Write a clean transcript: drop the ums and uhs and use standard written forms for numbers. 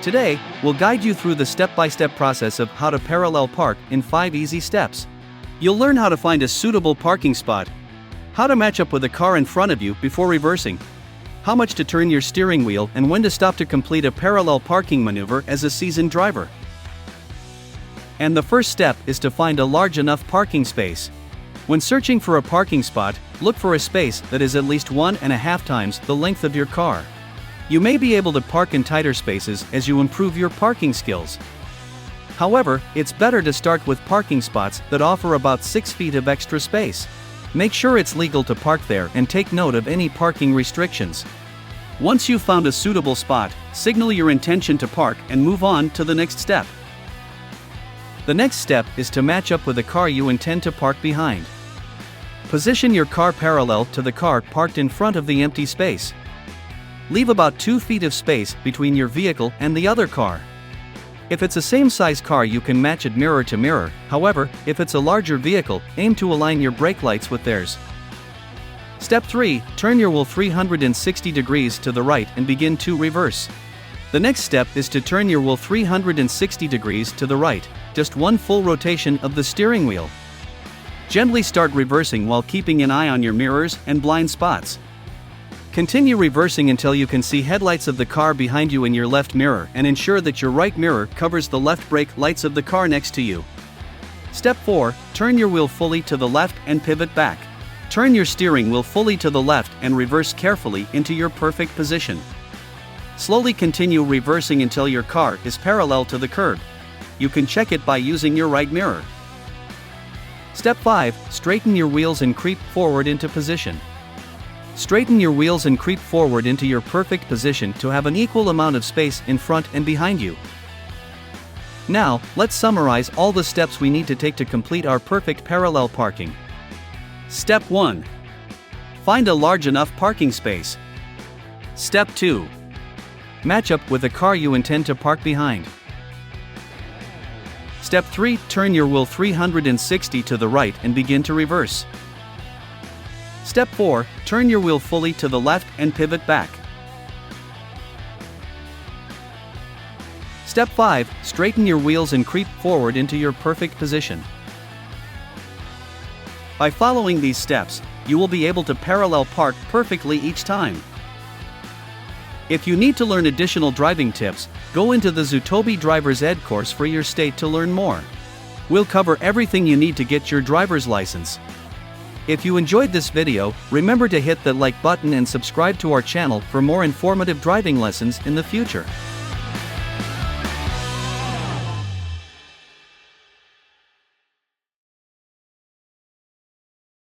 Today, we'll guide you through the step-by-step process of how to parallel park in 5 easy steps. You'll learn how to find a suitable parking spot, how to match up with a car in front of you before reversing, how much to turn your steering wheel, and when to stop to complete a parallel parking maneuver as a seasoned driver. And the first step is to find a large enough parking space. When searching for a parking spot, look for a space that is at least 1.5 times the length of your car. You may be able to park in tighter spaces as you improve your parking skills. However, it's better to start with parking spots that offer about 6 feet of extra space. Make sure it's legal to park there and take note of any parking restrictions. Once you've found a suitable spot, signal your intention to park and move on to the next step. The next step is to match up with the car you intend to park behind. Position your car parallel to the car parked in front of the empty space. Leave about 2 feet of space between your vehicle and the other car. If it's a same-size car, you can match it mirror to mirror. However, if it's a larger vehicle, aim to align your brake lights with theirs. Step 3. Turn your wheel 360 degrees to the right and begin to reverse. The next step is to turn your wheel 360 degrees to the right, just one full rotation of the steering wheel. Gently start reversing while keeping an eye on your mirrors and blind spots. Continue reversing until you can see headlights of the car behind you in your left mirror, and ensure that your right mirror covers the left brake lights of the car next to you. Step 4. Turn your wheel fully to the left and pivot back. Turn your steering wheel fully to the left and reverse carefully into your perfect position. Slowly continue reversing until your car is parallel to the curb. You can check it by using your right mirror. Step 5. Straighten your wheels and creep forward into position. Straighten your wheels and creep forward into your perfect position to have an equal amount of space in front and behind you. Now, let's summarize all the steps we need to take to complete our perfect parallel parking. Step 1. Find a large enough parking space. Step 2. Match up with the car you intend to park behind. Step 3. Turn your wheel 360 to the right and begin to reverse. Step 4. Turn your wheel fully to the left and pivot back. Step 5. Straighten your wheels and creep forward into your perfect position. By following these steps, you will be able to parallel park perfectly each time. If you need to learn additional driving tips, go into the Zutobi Driver's Ed course for your state to learn more. We'll cover everything you need to get your driver's license. If you enjoyed this video, remember to hit the like button and subscribe to our channel for more informative driving lessons in the future.